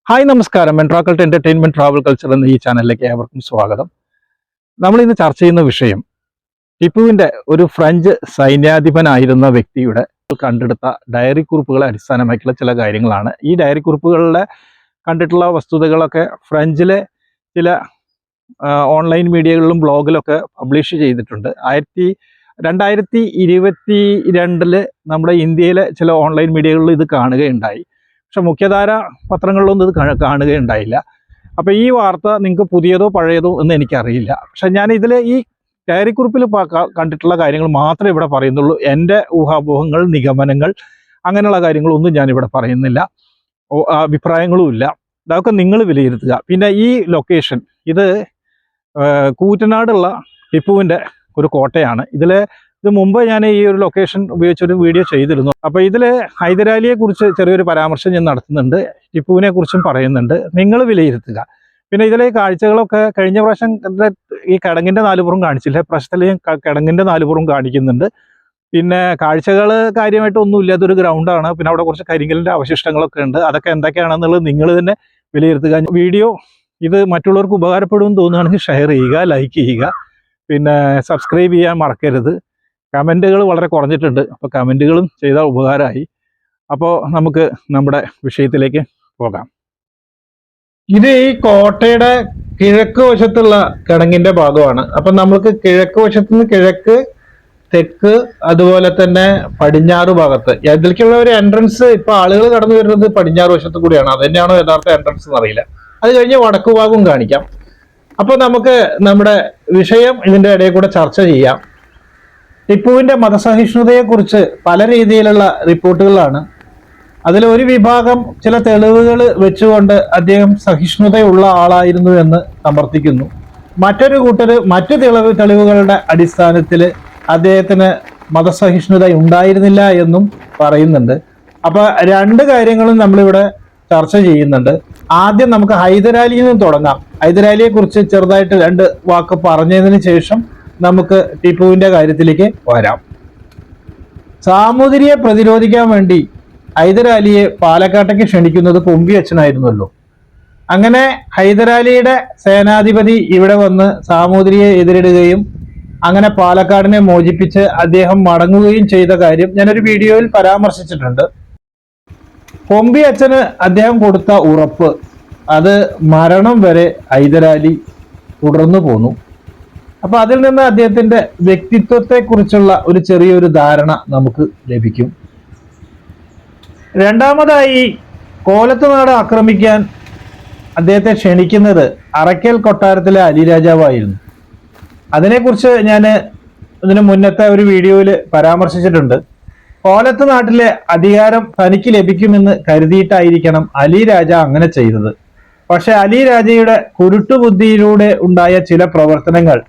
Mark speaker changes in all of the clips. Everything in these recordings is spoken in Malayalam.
Speaker 1: ഹായ് നമസ്കാരം. മെൻട്രാക്കൾട്ട് എൻ്റർടൈൻമെൻറ്റ് ട്രാവൽ കൾച്ചർ എന്ന ഈ ചാനലിലേക്ക് ഏവർക്കും സ്വാഗതം. നമ്മളിന്ന് ചർച്ച ചെയ്യുന്ന വിഷയം ടിപ്പുവിൻ്റെ ഒരു ഫ്രഞ്ച് സൈന്യാധിപനായിരുന്ന വ്യക്തിയുടെ കണ്ടെടുത്ത ഡയറി കുറിപ്പുകളെ അടിസ്ഥാനമാക്കിയുള്ള ചില കാര്യങ്ങളാണ്. ഈ ഡയറി കുറിപ്പുകളിലെ കണ്ടിട്ടുള്ള വസ്തുതകളൊക്കെ ഫ്രഞ്ചിലെ ചില ഓൺലൈൻ മീഡിയകളിലും ബ്ലോഗിലൊക്കെ പബ്ലിഷ് ചെയ്തിട്ടുണ്ട്. 2022 നമ്മുടെ ഇന്ത്യയിലെ ചില ഓൺലൈൻ മീഡിയകളിൽ ഇത് കാണുകയുണ്ടായി. പക്ഷെ മുഖ്യധാര പത്രങ്ങളിലൊന്നും ഇത് കാണുകയുണ്ടായില്ല. അപ്പോൾ ഈ വാർത്ത നിങ്ങൾക്ക് പുതിയതോ പഴയതോ എന്ന് എനിക്കറിയില്ല. പക്ഷെ ഞാൻ ഇതിൽ ഈ ഡയറിക്കുറിപ്പിൽ കണ്ടിട്ടുള്ള കാര്യങ്ങൾ മാത്രമേ ഇവിടെ പറയുന്നുള്ളൂ. എൻ്റെ ഊഹാപോഹങ്ങൾ, നിഗമനങ്ങൾ, അങ്ങനെയുള്ള കാര്യങ്ങളൊന്നും ഞാനിവിടെ പറയുന്നില്ല. അഭിപ്രായങ്ങളുമില്ല. ഇതൊക്കെ നിങ്ങൾ വിലയിരുത്തുക. പിന്നെ ഈ ലൊക്കേഷൻ ഇത് കൂറ്റനാടുള്ള ടിപ്പുവിൻ്റെ ഒരു കോട്ടയാണ്. ഇത് മുമ്പ് ഞാൻ ഈ ഒരു ലൊക്കേഷൻ ഉപയോഗിച്ചൊരു വീഡിയോ ചെയ്തിരുന്നു. അപ്പോൾ ഇതിൽ ഹൈദരാലിയെ കുറിച്ച് ചെറിയൊരു പരാമർശം ഞാൻ നടത്തുന്നുണ്ട്, ടിപ്പുവിനെ കുറിച്ചും പറയുന്നുണ്ട്. നിങ്ങൾ വിലയിരുത്തുക. പിന്നെ ഇതിലെ കാഴ്ചകളൊക്കെ കഴിഞ്ഞ പ്രാവശ്യം ഈ കിടങ്ങിൻ്റെ നാലുപുറം കാണിച്ചില്ല, പ്രശ്നത്തിൽ കിടങ്ങിൻ്റെ നാലുപുറം കാണിക്കുന്നുണ്ട്. പിന്നെ കാഴ്ചകൾ കാര്യമായിട്ടൊന്നുമില്ല, അതൊരു ഗ്രൗണ്ടാണ്. പിന്നെ അവിടെ കുറച്ച് കരിങ്കലിൻ്റെ അവശിഷ്ടങ്ങളൊക്കെ ഉണ്ട്. അതൊക്കെ എന്തൊക്കെയാണെന്നുള്ളത് നിങ്ങൾ തന്നെ വിലയിരുത്തുക. വീഡിയോ ഇത് മറ്റുള്ളവർക്ക് ഉപകാരപ്പെടുമെന്ന് തോന്നുകയാണെങ്കിൽ ഷെയർ ചെയ്യുക, ലൈക്ക് ചെയ്യുക, പിന്നെ സബ്സ്ക്രൈബ് ചെയ്യാൻ മറക്കരുത്. കമൻറ്റുകൾ വളരെ കുറഞ്ഞിട്ടുണ്ട്, അപ്പോൾ കമൻറ്റുകളും ചെയ്താൽ ഉപകാരമായി. അപ്പോൾ നമുക്ക് നമ്മുടെ വിഷയത്തിലേക്ക് പോകാം. ഇത് ഈ കോട്ടയുടെ കിഴക്ക് വശത്തുള്ള കിടങ്ങിൻ്റെ ഭാഗമാണ്. അപ്പം നമുക്ക് കിഴക്ക് വശത്തുനിന്ന് കിഴക്ക്, തെക്ക്, അതുപോലെ തന്നെ പടിഞ്ഞാറ് ഭാഗത്ത് ഇതിലേക്കുള്ള ഒരു എൻട്രൻസ് ഇപ്പോൾ ആളുകൾ കടന്നു വരുന്നത് പടിഞ്ഞാറ് വശത്ത് കൂടിയാണ്. അത് തന്നെയാണോ യഥാർത്ഥ എൻട്രൻസ് എന്നറിയില്ല. അത് കഴിഞ്ഞ് വടക്കു ഭാഗവും കാണിക്കാം. അപ്പോൾ നമുക്ക് നമ്മുടെ വിഷയം ഇതിൻ്റെ ഇടയിൽ കൂടെ ചർച്ച ചെയ്യാം. ടിപ്പുവിൻ്റെ മതസഹിഷ്ണുതയെക്കുറിച്ച് പല രീതിയിലുള്ള റിപ്പോർട്ടുകളാണ്. അതിലൊരു വിഭാഗം ചില തെളിവുകൾ വെച്ചുകൊണ്ട് അദ്ദേഹം സഹിഷ്ണുതയുള്ള ആളായിരുന്നു എന്ന് സമർത്ഥിക്കുന്നു. മറ്റൊരു കൂട്ടർ മറ്റു തെളിവുകളുടെ അടിസ്ഥാനത്തിൽ അദ്ദേഹത്തിന് മതസഹിഷ്ണുത ഉണ്ടായിരുന്നില്ല എന്നും പറയുന്നുണ്ട്. അപ്പോൾ രണ്ട് കാര്യങ്ങളും നമ്മളിവിടെ ചർച്ച ചെയ്യുന്നുണ്ട്. ആദ്യം നമുക്ക് ഹൈദരാലിയിൽ നിന്ന് തുടങ്ങാം. ഹൈദരാലിയെ കുറിച്ച് ചെറുതായിട്ട് രണ്ട് വാക്ക് പറഞ്ഞതിന് ശേഷം നമുക്ക് ടിപ്പുവിൻ്റെ കാര്യത്തിലേക്ക് വരാം. സാമൂതിരിയെ പ്രതിരോധിക്കാൻ വേണ്ടി ഹൈദരാലിയെ പാലക്കാട്ടേക്ക് ക്ഷണിക്കുന്നത് കൊമ്പി അച്ഛനായിരുന്നല്ലോ. അങ്ങനെ ഹൈദരാലിയുടെ സേനാധിപതി ഇവിടെ വന്ന് സാമൂതിരിയെ എതിരിടുകയും അങ്ങനെ പാലക്കാടിനെ മോചിപ്പിച്ച് അദ്ദേഹം മടങ്ങുകയും ചെയ്ത കാര്യം ഞാനൊരു വീഡിയോയിൽ പരാമർശിച്ചിട്ടുണ്ട്. കൊമ്പി അച്ഛന് അദ്ദേഹം കൊടുത്ത ഉറപ്പ്, അത് മരണം വരെ ഹൈദരാലി തുടർന്നു പോന്നു. അപ്പൊ അതിൽ നിന്ന് അദ്ദേഹത്തിന്റെ വ്യക്തിത്വത്തെക്കുറിച്ചുള്ള ഒരു ചെറിയൊരു ധാരണ നമുക്ക് ലഭിക്കും. രണ്ടാമതായി, കോലത്തുനാട് ആക്രമിക്കാൻ അദ്ദേഹത്തെ ക്ഷണിക്കുന്നത് അറയ്ക്കൽ കൊട്ടാരത്തിലെ അലി രാജാവായിരുന്നു. അതിനെക്കുറിച്ച് ഞാൻ ഇതിന് മുന്നത്തെ ഒരു വീഡിയോയിൽ പരാമർശിച്ചിട്ടുണ്ട്. കോലത്ത് നാട്ടിലെ അധികാരം തനിക്ക് ലഭിക്കുമെന്ന് കരുതിയിട്ടായിരിക്കണം അലി രാജ അങ്ങനെ ചെയ്തത്. പക്ഷെ അലി രാജയുടെ കുരുട്ടുബുദ്ധിയിലൂടെ ഉണ്ടായ ചില പ്രവർത്തനങ്ങൾ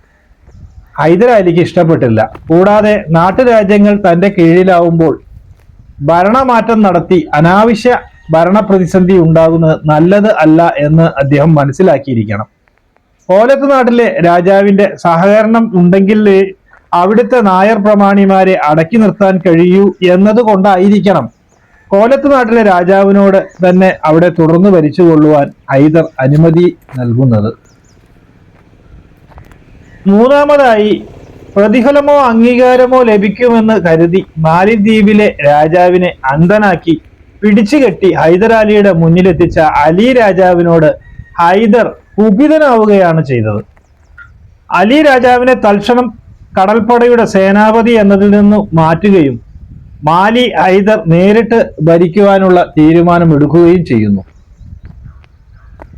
Speaker 1: ഹൈദരാലിക്ക് ഇഷ്ടപ്പെട്ടില്ല. കൂടാതെ നാട്ടുരാജ്യങ്ങൾ തന്റെ കീഴിലാവുമ്പോൾ ഭരണമാറ്റം നടത്തി അനാവശ്യ ഭരണപ്രതിസന്ധി ഉണ്ടാകുന്നത് നല്ലത് അല്ല എന്ന് അദ്ദേഹം മനസ്സിലാക്കിയിരിക്കണം. കോലത്ത് നാട്ടിലെ രാജാവിന്റെ സഹകരണം ഉണ്ടെങ്കിൽ അവിടുത്തെ നായർ പ്രമാണിമാരെ അടക്കി നിർത്താൻ കഴിയൂ എന്നതുകൊണ്ടായിരിക്കണം കോലത്ത് നാട്ടിലെ രാജാവിനോട് തന്നെ അവിടെ തുടർന്ന് ഭരിച്ചുകൊള്ളുവാൻ ഹൈദർ അനുമതി നൽകുന്നത്. മൂന്നാമതായി, പ്രതിഫലമോ അംഗീകാരമോ ലഭിക്കുമെന്ന് കരുതി മാലിദ്വീപിലെ രാജാവിനെ അന്ധനാക്കി പിടിച്ചുകെട്ടി ഹൈദരാലിയുടെ മുന്നിലെത്തിച്ച അലി രാജാവിനോട് ഹൈദർ കുപിതനാവുകയാണ് ചെയ്തത്. അലി രാജാവിനെ തൽക്ഷണം കടൽപ്പടയുടെ സേനാപതി എന്നതിൽ നിന്ന് മാറ്റുകയും മാലി ഹൈദർ നേരിട്ട് ഭരിക്കുവാനുള്ള തീരുമാനം എടുക്കുകയും ചെയ്യുന്നു.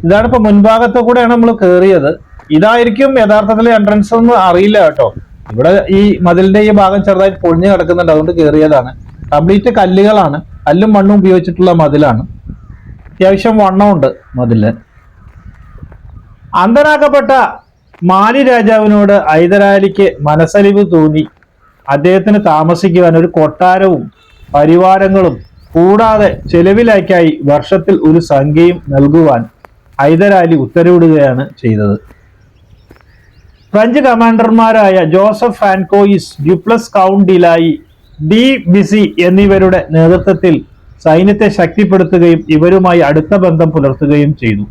Speaker 1: ഇതാണ് ഇപ്പൊ മുൻഭാഗത്തെ കൂടെയാണ് നമ്മൾ കയറിയത്. ഇതായിരിക്കും യഥാർത്ഥത്തിലെ എൻട്രൻസ് എന്ന് അറിയില്ല കേട്ടോ. ഇവിടെ ഈ മതിലിന്റെ ഈ ഭാഗം ചെറുതായിട്ട് പൊളിഞ്ഞു കിടക്കുന്നുണ്ട്, അതുകൊണ്ട് കയറിയതാണ്. കംപ്ലീറ്റ് കല്ലുകളാണ്, കല്ലും മണ്ണും ഉപയോഗിച്ചിട്ടുള്ള മതിലാണ്. അത്യാവശ്യം വണ്ണമുണ്ട് മതില്. അന്ധനാക്കപ്പെട്ട മാലി രാജാവിനോട് ഹൈദരാലിക്ക് മനസ്സലിവ് തോന്നി അദ്ദേഹത്തിന് താമസിക്കുവാൻ ഒരു കൊട്ടാരവും പരിവാരങ്ങളും കൂടാതെ ചെലവിലേക്കായി വർഷത്തിൽ ഒരു സംഖ്യയും നൽകുവാൻ ഹൈദരാലി ഉത്തരവിടുകയാണ് ചെയ്തത്. ഫ്രഞ്ച് കമാൻഡർമാരായ Joseph Francois, Dupleix count de Lally, de Bussy എന്നിവരുടെ നേതൃത്വത്തിൽ സൈന്യത്തെ ശക്തിപ്പെടുത്തുകയും ഇവരുമായി അടുത്ത ബന്ധം പുലർത്തുകയും ചെയ്തു.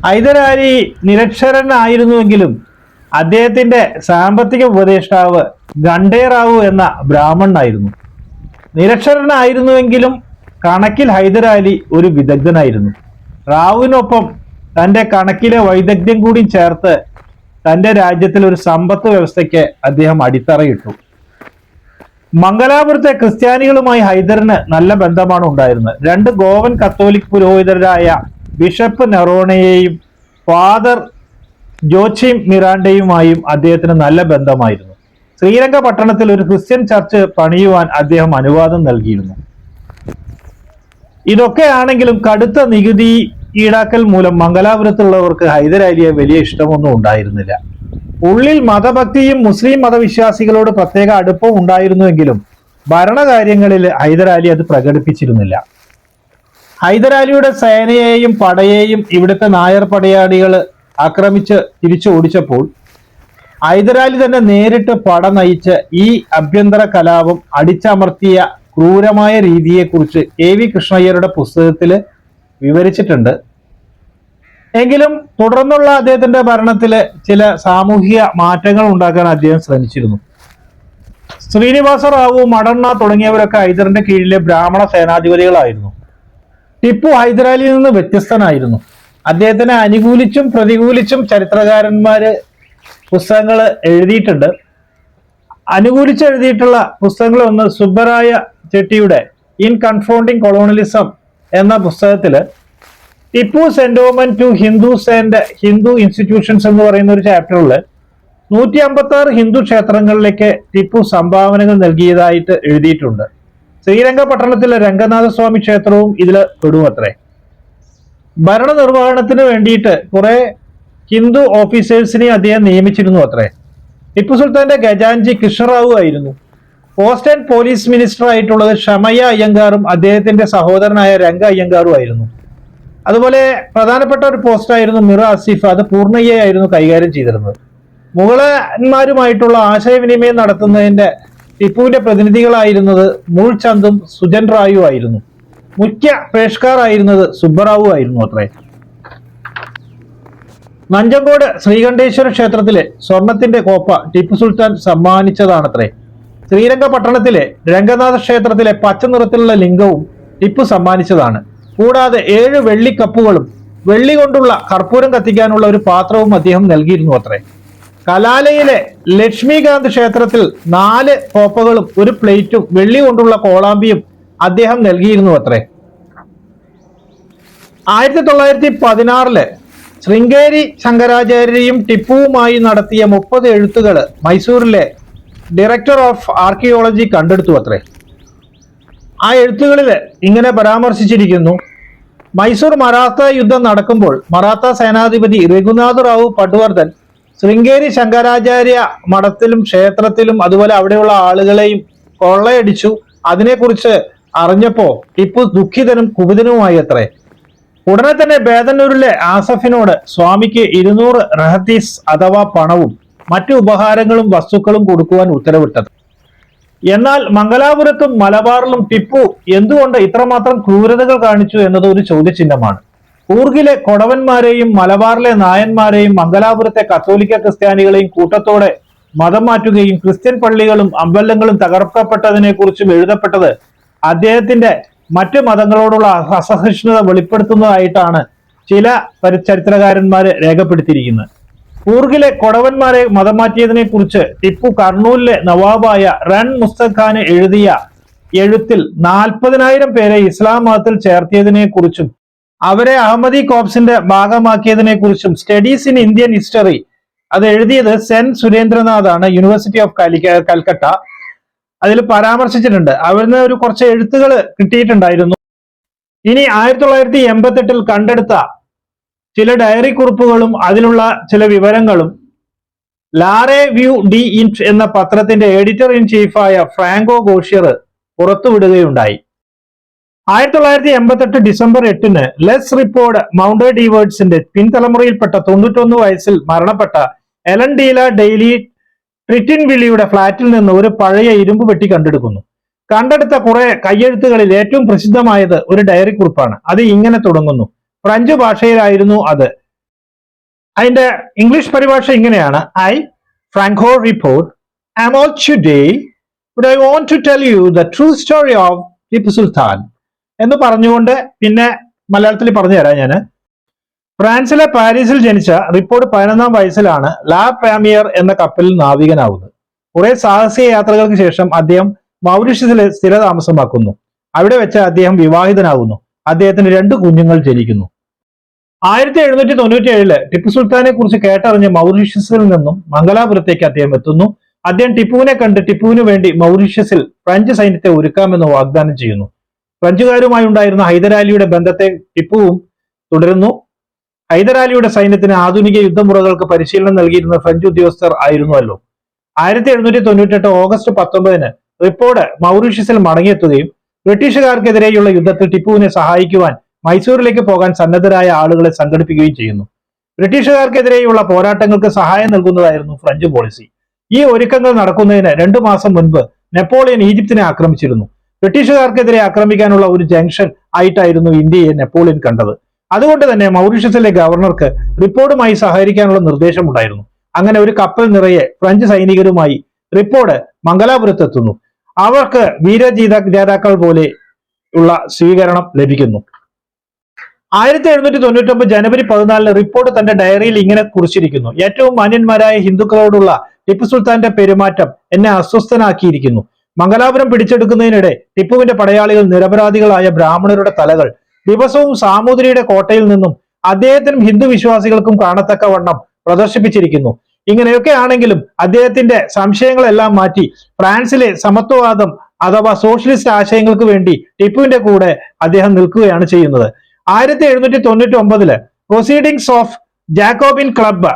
Speaker 1: ഹൈദരാലി നിരക്ഷരനായിരുന്നുവെങ്കിലും അദ്ദേഹത്തിന്റെ സാമ്പത്തിക ഉപദേഷ്ടാവ് ഖണ്ഡേറാവു എന്ന ബ്രാഹ്മണനായിരുന്നു. നിരക്ഷരനായിരുന്നുവെങ്കിലും കണക്കിൽ ഹൈദരാലി ഒരു വിദഗ്ധനായിരുന്നു. റാവുവിനൊപ്പം തന്റെ കണക്കിലെ വൈദഗ്ധ്യം കൂടി ചേർത്ത് തന്റെ രാജ്യത്തിൽ ഒരു സമ്പത്ത് വ്യവസ്ഥയ്ക്ക് അദ്ദേഹം അടിത്തറയിട്ടു. മംഗലാപുരത്തെ ക്രിസ്ത്യാനികളുമായി ഹൈദറിന് നല്ല ബന്ധമാണ് ഉണ്ടായിരുന്നത്. രണ്ട് ഗോവൻ കത്തോലിക് പുരോഹിതരായ ബിഷപ്പ് നെറോണയെയും ഫാദർ ജോച്ചിം മിറാണ്ടയുമായും അദ്ദേഹത്തിന് നല്ല ബന്ധമായിരുന്നു. ശ്രീരംഗ പട്ടണത്തിൽ ഒരു ക്രിസ്ത്യൻ ചർച്ച് പണിയുവാൻ അദ്ദേഹം അനുവാദം നൽകിയിരുന്നു. ഇതൊക്കെയാണെങ്കിലും കടുത്ത നികുതി ഈടാക്കൽ മൂലം മംഗലാപുരത്തുള്ളവർക്ക് ഹൈദരാലിയെ വലിയ ഇഷ്ടമൊന്നും ഉണ്ടായിരുന്നില്ല. ഉള്ളിൽ മതഭക്തിയും മുസ്ലിം മതവിശ്വാസികളോട് പ്രത്യേക അടുപ്പവും ഉണ്ടായിരുന്നുവെങ്കിലും ഭരണകാര്യങ്ങളിൽ ഹൈദരാലി അത് പ്രകടിപ്പിച്ചിരുന്നില്ല. ഹൈദരാലിയുടെ സേനയെയും പടയെയും ഇവിടുത്തെ നായർ പടയാളികൾ ആക്രമിച്ച് തിരിച്ചു ഓടിച്ചപ്പോൾ ഹൈദരാലി തന്നെ നേരിട്ട് പട നയിച്ച് ഈ ആഭ്യന്തര കലാപം അടിച്ചമർത്തിയ ക്രൂരമായ രീതിയെക്കുറിച്ച് KV കൃഷ്ണയ്യരുടെ പുസ്തകത്തിൽ വിവരിച്ചിട്ടുണ്ട്. എങ്കിലും തുടർന്നുള്ള അദ്ദേഹത്തിന്റെ ഭരണത്തില് ചില സാമൂഹിക മാറ്റങ്ങൾ ഉണ്ടാക്കാൻ അദ്ദേഹം ശ്രമിച്ചിരുന്നു. ശ്രീനിവാസ റാവു, മടണ്ണ തുടങ്ങിയവരൊക്കെ ഹൈദറിന്റെ കീഴിലെ ബ്രാഹ്മണ സേനാധിപതികളായിരുന്നു. ടിപ്പു ഹൈദരാലിയിൽ നിന്ന് വ്യത്യസ്തനായിരുന്നു. അദ്ദേഹത്തിനെ അനുകൂലിച്ചും പ്രതികൂലിച്ചും ചരിത്രകാരന്മാര് പുസ്തകങ്ങൾ എഴുതിയിട്ടുണ്ട്. അനുകൂലിച്ച് എഴുതിയിട്ടുള്ള പുസ്തകങ്ങളൊന്ന് സുബ്ബരായ ചെട്ടിയുടെ ഇൻ കൺഫ്രോണ്ടിങ് കൊളോണിയലിസം എന്ന പുസ്തകത്തില് Tipu's endowment to Hindus and Hindu institutions എന്ന് പറയുന്ന ഒരു ചാപ്റ്ററിൽ 156 ഹിന്ദു ക്ഷേത്രങ്ങളിലേക്ക് ടിപ്പു സംഭാവനകൾ നൽകിയതായിട്ട് എഴുതിയിട്ടുണ്ട്. ശ്രീരംഗ പട്ടണത്തിലെ രംഗനാഥസ്വാമി ക്ഷേത്രവും ഇതിൽ പെടുമത്രേ. ഭരണനിർവഹണത്തിന് വേണ്ടിയിട്ട് കുറെ ഹിന്ദു ഓഫീസേഴ്സിനെ അദ്ദേഹം നിയമിച്ചിരുന്നു അത്രേ. ടിപ്പു സുൽത്താന്റെ ഖജാൻജി കൃഷ്ണറാവു ആയിരുന്നു. പോസ്റ്റ് ആൻഡ് പോലീസ് മിനിസ്റ്റർ ആയിട്ടുള്ളത് ഷമയ്യ അയ്യങ്കാറും അദ്ദേഹത്തിന്റെ സഹോദരനായ രംഗ അയ്യങ്കാറും ആയിരുന്നു. അതുപോലെ പ്രധാനപ്പെട്ട ഒരു പോസ്റ്റായിരുന്നു മിർ ആസിഫ്. അത് പൂർണ്ണയ്യായിരുന്നു കൈകാര്യം ചെയ്തിരുന്നത്. മുഗളന്മാരുമായിട്ടുള്ള ആശയവിനിമയം നടത്തുന്നതിന്റെ ടിപ്പുവിന്റെ പ്രതിനിധികളായിരുന്നത് മൂൾചന്ദും സുജൻ റായു ആയിരുന്നു. മുഖ്യ പേഷ്കാർ ആയിരുന്നത് സുബ്ബറാവു ആയിരുന്നു അത്രേ. നഞ്ചങ്കോട് ശ്രീകണ്ഠേശ്വര ക്ഷേത്രത്തിലെ സ്വർണത്തിന്റെ കോപ്പ ടിപ്പു സുൽത്താൻ സമ്മാനിച്ചതാണത്രേ. ശ്രീരംഗ പട്ടണത്തിലെ രംഗനാഥ ക്ഷേത്രത്തിലെ പച്ച നിറത്തിലുള്ള ലിംഗവും ടിപ്പു സമ്മാനിച്ചതാണ്. കൂടാതെ 7 വെള്ളിക്കപ്പുകളും വെള്ളി കൊണ്ടുള്ള കർപ്പൂരം കത്തിക്കാനുള്ള ഒരു പാത്രവും അദ്ദേഹം നൽകിയിരുന്നു അത്രേ. കലാലയിലെ ലക്ഷ്മികാന്ത് ക്ഷേത്രത്തിൽ 4 കോപ്പകളും ഒരു പ്ലേറ്റും വെള്ളി കൊണ്ടുള്ള കോളാമ്പിയും അദ്ദേഹം നൽകിയിരുന്നു അത്രേ. 1916 ശൃംഗേരി ശങ്കരാചാര്യയും ടിപ്പുവുമായി നടത്തിയ 30 എഴുത്തുകൾ മൈസൂരിലെ ഡയറക്ടർ ഓഫ് ആർക്കിയോളജി കണ്ടെടുത്തു അത്രേ. ആ എഴുത്തുകളിൽ ഇങ്ങനെ പരാമർശിച്ചിരിക്കുന്നു: മൈസൂർ മറാത്ത യുദ്ധം നടക്കുമ്പോൾ മറാത്ത സേനാധിപതി രഘുനാഥ് റാവു പട്വർദ്ധൻ ശൃംഗേരി ശങ്കരാചാര്യ മഠത്തിലും ക്ഷേത്രത്തിലും അതുപോലെ അവിടെയുള്ള ആളുകളെയും കൊള്ളയടിച്ചു. അതിനെക്കുറിച്ച് അറിഞ്ഞപ്പോ ടിപ്പു ദുഃഖിതനും കുപിതനുമായി അത്രേ. ഉടനെ തന്നെ ബേദന്നൂരിലെ ആസഫിനോട് സ്വാമിക്ക് 200 റഹത്തീസ് അഥവാ പണവും മറ്റു ഉപഹാരങ്ങളും വസ്തുക്കളും കൊടുക്കുവാൻ ഉത്തരവിട്ടത്. എന്നാൽ മംഗലാപുരത്തും മലബാറിലും ടിപ്പു എന്തുകൊണ്ട് ഇത്രമാത്രം ക്രൂരതകൾ കാണിച്ചു എന്നത് ഒരു ചോദ്യചിഹ്നമാണ്. കൂർഗിലെ കൊടവന്മാരെയും മലബാറിലെ നായന്മാരെയും മംഗലാപുരത്തെ കത്തോലിക്ക ക്രിസ്ത്യാനികളെയും കൂട്ടത്തോടെ മതം മാറ്റുകയും ക്രിസ്ത്യൻ പള്ളികളും അമ്പലങ്ങളും തകർക്കപ്പെട്ടതിനെ കുറിച്ചും എഴുതപ്പെട്ടത് അദ്ദേഹത്തിന്റെ മറ്റ് മതങ്ങളോടുള്ള അസഹിഷ്ണുത വെളിപ്പെടുത്തുന്നതായിട്ടാണ് ചില ചരിത്രകാരന്മാര് രേഖപ്പെടുത്തിയിരിക്കുന്നത്. കൂർഗിലെ കൊടവന്മാരെ മതം മാറ്റിയതിനെ കുറിച്ച് ടിപ്പു കർണൂലിലെ നവാബായ റൺ മുസ്തഖ് ഖാന് എഴുതിയ എഴുത്തിൽ 40,000 പേരെ ഇസ്ലാം മതത്തിൽ ചേർത്തിയതിനെ കുറിച്ചും അവരെ അഹമ്മദി കോപ്സിന്റെ ഭാഗമാക്കിയതിനെ കുറിച്ചും സ്റ്റഡീസ് ഇൻ ഇന്ത്യൻ ഹിസ്റ്ററി അത് എഴുതിയത് സെൻ സുരേന്ദ്രനാഥ് ആണ്, യൂണിവേഴ്സിറ്റി ഓഫ് കൽക്കട്ട. അതിൽ പരാമർശിച്ചിട്ടുണ്ട്. അവിടുന്ന് ഒരു കുറച്ച് എഴുത്തുകൾ കിട്ടിയിട്ടുണ്ടായിരുന്നു. ഇനി 1988 കണ്ടെടുത്ത ചില ഡയറി കുറിപ്പുകളും അതിലുള്ള ചില വിവരങ്ങളും ലാറെ വ്യൂ ഡി ഇൻറ്റ് എന്ന പത്രത്തിന്റെ എഡിറ്റർ ഇൻ ചീഫായ ഫ്രാങ്കോ ഗോഷ്യർ പുറത്തുവിടുകയുണ്ടായി. 1988 ഡിസംബർ 8 ലെസ് റിപ്പോർഡ് മൗണ്ടഡ് ഈവേർഡ്സിന്റെ പിൻതലമുറയിൽപ്പെട്ട 91 വയസ്സിൽ മരണപ്പെട്ട എലൻ ഡീല ഡെയിലി ട്രിറ്റിൻവില്ലിയുടെ ഫ്ളാറ്റിൽ നിന്ന് ഒരു പഴയ ഇരുമ്പ് പെട്ടി കണ്ടെടുക്കുന്നു. കണ്ടെടുത്ത കുറെ കയ്യെഴുത്തുകളിൽ ഏറ്റവും പ്രസിദ്ധമായത് ഒരു ഡയറി കുറിപ്പാണ്. അത് ഇങ്ങനെ തുടങ്ങുന്നു. ഫ്രഞ്ച് ഭാഷയിലായിരുന്നു അത്. അതിന്റെ ഇംഗ്ലീഷ് പരിഭാഷ ഇങ്ങനെയാണ്: I Franco report am all today, but I want to tell you the true story of Tipu Sultan എന്ന് പറഞ്ഞുകൊണ്ട് പിന്നെ മലയാളത്തിൽ പറഞ്ഞു തരാം ഞാൻ. ഫ്രാൻസിലെ പാരീസിൽ ജനിച്ച റിപ്പോർട്ട് 11-ാം വയസ്സിലാണ് ലാ പാമിയർ എന്ന കപ്പലിൽ നാവികനാവുന്നത്. കുറെ സാഹസിക യാത്രകൾക്ക് ശേഷം അദ്ദേഹം മൗറീഷ്യസിലെ സ്ഥിരതാമസമാക്കുന്നു. അവിടെ വെച്ച് അദ്ദേഹം വിവാഹിതനാകുന്നു. അദ്ദേഹത്തിന് 2 കുഞ്ഞുങ്ങൾ ജനിക്കുന്നു. 1797 ടിപ്പു സുൽത്താനെ കുറിച്ച് കേട്ടറിഞ്ഞ് മൗറീഷ്യസിൽ നിന്നും മംഗലാപുരത്തേക്ക് അദ്ദേഹം എത്തുന്നു. അദ്ദേഹം ടിപ്പുവിനെ കണ്ട് ടിപ്പുവിന് വേണ്ടി മൗറീഷ്യസിൽ ഫ്രഞ്ച് സൈന്യത്തെ ഒരുക്കാമെന്ന് വാഗ്ദാനം ചെയ്യുന്നു. ഫ്രഞ്ചുകാരുമായി ഉണ്ടായിരുന്ന ഹൈദരാലിയുടെ ബന്ധത്തെ ടിപ്പുവും തുടരുന്നു. ഹൈദരാലിയുടെ സൈന്യത്തിന് ആധുനിക യുദ്ധമുറകൾക്ക് പരിശീലനം നൽകിയിരുന്ന ഫ്രഞ്ച് ഉദ്യോഗസ്ഥർ ആയിരുന്നുവല്ലോ. 1798 ഓഗസ്റ്റ് 19 റിപ്പോർട്ട് മൗറീഷ്യസിൽ മടങ്ങിയെത്തുകയും ബ്രിട്ടീഷുകാർക്കെതിരെയുള്ള യുദ്ധത്തിൽ ടിപ്പുവിനെ സഹായിക്കുവാൻ മൈസൂരിലേക്ക് പോകാൻ സന്നദ്ധരായ ആളുകളെ സംഘടിപ്പിക്കുകയും ചെയ്യുന്നു. ബ്രിട്ടീഷുകാർക്കെതിരെയുള്ള പോരാട്ടങ്ങൾക്ക് സഹായം നൽകുന്നതായിരുന്നു ഫ്രഞ്ച് പോളിസി. ഈ ഒരുക്കങ്ങൾ നടക്കുന്നതിന് 2 മാസം മുൻപ് നെപ്പോളിയൻ ഈജിപ്തിനെ ആക്രമിച്ചിരുന്നു. ബ്രിട്ടീഷുകാർക്കെതിരെ ആക്രമിക്കാനുള്ള ഒരു ജംഗ്ഷൻ ആയിട്ടായിരുന്നു ഇന്ത്യയെ നെപ്പോളിയൻ കണ്ടത്. അതുകൊണ്ട് തന്നെ മൗറീഷ്യസിലെ ഗവർണർക്ക് റിപ്പോർട്ടുമായി സഹകരിക്കാനുള്ള നിർദ്ദേശമുണ്ടായിരുന്നു. അങ്ങനെ ഒരു കപ്പൽ നിറയെ ഫ്രഞ്ച് സൈനികരുമായി റിപ്പോർട്ട് മംഗലാപുരത്തെത്തുന്നു. അവർക്ക് ജേതാക്കൾ പോലെ ഉള്ള സ്വീകരണം ലഭിക്കുന്നു. 1799 ജനുവരി 14 റിപ്പോർട്ട് തന്റെ ഡയറിയിൽ ഇങ്ങനെ കുറിച്ചിരിക്കുന്നു: ഏറ്റവും മാന്യന്മാരായ ഹിന്ദുക്കളോടുള്ള ടിപ്പു സുൽത്താന്റെ പെരുമാറ്റം എന്നെ അസ്വസ്ഥനാക്കിയിരിക്കുന്നു. മംഗലാപുരം പിടിച്ചെടുക്കുന്നതിനിടെ ടിപ്പുവിന്റെ പടയാളികൾ നിരപരാധികളായ ബ്രാഹ്മണരുടെ തലകൾ ദിവസവും സാമൂതിരിയുടെ കോട്ടയിൽ നിന്നും അദ്ദേഹത്തിനും ഹിന്ദു വിശ്വാസികൾക്കും കാണത്തക്കവണ്ണം പ്രദർശിപ്പിച്ചിരിക്കുന്നു. ഇങ്ങനെയൊക്കെ ആണെങ്കിലും അദ്ദേഹത്തിന്റെ സംശയങ്ങളെല്ലാം മാറ്റി ഫ്രാൻസിലെ സമത്വവാദം അഥവാ സോഷ്യലിസ്റ്റ് ആശയങ്ങൾക്ക് വേണ്ടി ടിപ്പുവിന്റെ കൂടെ അദ്ദേഹം നിൽക്കുകയാണ് ചെയ്യുന്നത്. 1799 proceedings of Jacobin club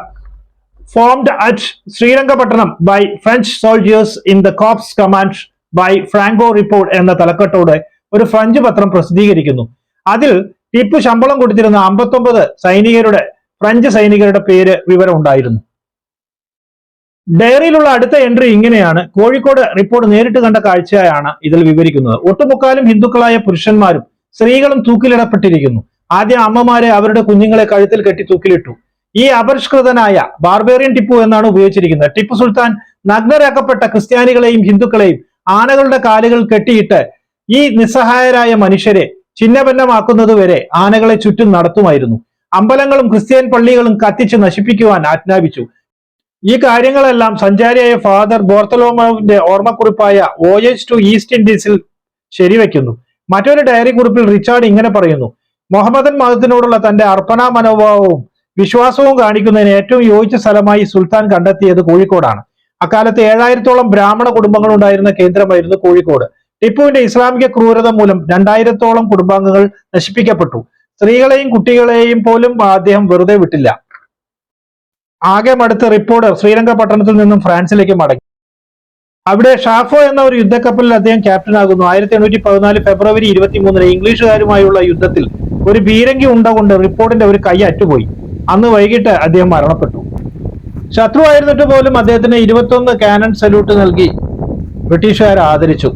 Speaker 1: formed at Srirangapatna by French soldiers in the corps command by Franco report എന്ന തലക്കെട്ടോടെ ഒരു ഫ്രഞ്ച് പത്രം പ്രസിദ്ധീകരിക്കുന്നു. അതിൽ ടിപ്പു ശമ്പളം കൊടുത്തിരുന്ന 59 ഫ്രഞ്ച് സൈനികരുടെ പേര് വിവരം ഉണ്ടായിരുന്നു. ഡയറിയിലുള്ള അടുത്ത എൻട്രി ഇങ്ങനെയാണ്. കോഴിക്കോട് റിപ്പോർട്ട് നേരിട്ട് കണ്ട കാഴ്ചയാണ് ഇതിൽ വിവരിക്കുന്നത്. ഒട്ടുമുക്കാലും ഹിന്ദുക്കളായ പുരുഷന്മാരും സ്ത്രീകളും തൂക്കിലിടപ്പെട്ടിരിക്കുന്നു. ആദ്യം അമ്മമാരെ അവരുടെ കുഞ്ഞുങ്ങളെ കഴുത്തിൽ കെട്ടി തൂക്കിലിട്ടു. ഈ അപരിഷ്കൃതനായ ബാർബേറിയൻ ടിപ്പു എന്നാണ് ഉപയോഗിച്ചിരിക്കുന്നത്. ടിപ്പു സുൽത്താൻ നഗ്നരാക്കപ്പെട്ട ക്രിസ്ത്യാനികളെയും ഹിന്ദുക്കളെയും ആനകളുടെ കാലുകൾ കെട്ടിയിട്ട് ഈ നിസ്സഹായരായ മനുഷ്യരെ ഛിന്നഭിന്നമാക്കുന്നതുവരെ ആനകളെ ചുറ്റും നടത്തുമായിരുന്നു. അമ്പലങ്ങളും ക്രിസ്ത്യൻ പള്ളികളും കത്തിച്ച് നശിപ്പിക്കുവാൻ ആജ്ഞാപിച്ചു. ഈ കാര്യങ്ങളെല്ലാം സഞ്ചാരിയായ ഫാദർ ബോർത്തലോമോവിന്റെ ഓർമ്മക്കുറിപ്പായ വോയേജ് ടു ഈസ്റ്റ് ഇൻഡീസിൽ ശരിവെക്കുന്നു. മറ്റൊരു ഡയറി കുറിപ്പിൽ റിച്ചാർഡ് ഇങ്ങനെ പറയുന്നു: മുഹമ്മദൻ മതത്തിനോടുള്ള തന്റെ അർപ്പണ മനോഭാവവും വിശ്വാസവും കാണിക്കുന്നതിന് ഏറ്റവും യോജിച്ച സ്ഥലമായി സുൽത്താൻ കണ്ടെത്തിയത് കോഴിക്കോടാണ്. അക്കാലത്ത് 7000-ഓളം ബ്രാഹ്മണ കുടുംബങ്ങൾ ഉണ്ടായിരുന്ന കേന്ദ്രമായിരുന്നു കോഴിക്കോട്. ടിപ്പുവിന്റെ ഇസ്ലാമിക ക്രൂരത മൂലം 2000-ഓളം കുടുംബാംഗങ്ങൾ നശിപ്പിക്കപ്പെട്ടു. സ്ത്രീകളെയും കുട്ടികളെയും പോലും അദ്ദേഹം വെറുതെ വിട്ടില്ല. ആകെ മടുത്ത റിപ്പോർട്ടർ ശ്രീരംഗപട്ടണത്തിൽ നിന്നും ഫ്രാൻസിലേക്ക് മടങ്ങി. അവിടെ ഷാഫോ എന്ന ഒരു യുദ്ധക്കപ്പലിൽ അദ്ദേഹം ക്യാപ്റ്റനാകുന്നു. 1814 ഫെബ്രുവരി 23 ഇംഗ്ലീഷുകാരുമായുള്ള യുദ്ധത്തിൽ ഒരു ബീരങ്കി ഉണ്ട കൊണ്ട് റിപ്പോർട്ടിന്റെ ഒരു കൈ അറ്റുപോയി. അന്ന് വൈകിട്ട് അദ്ദേഹം മരണപ്പെട്ടു. ശത്രുവായിരുന്നിട്ട് പോലും അദ്ദേഹത്തിന് 21 കാനൺ സല്യൂട്ട് നൽകി ബ്രിട്ടീഷുകാർ ആദരിച്ചു.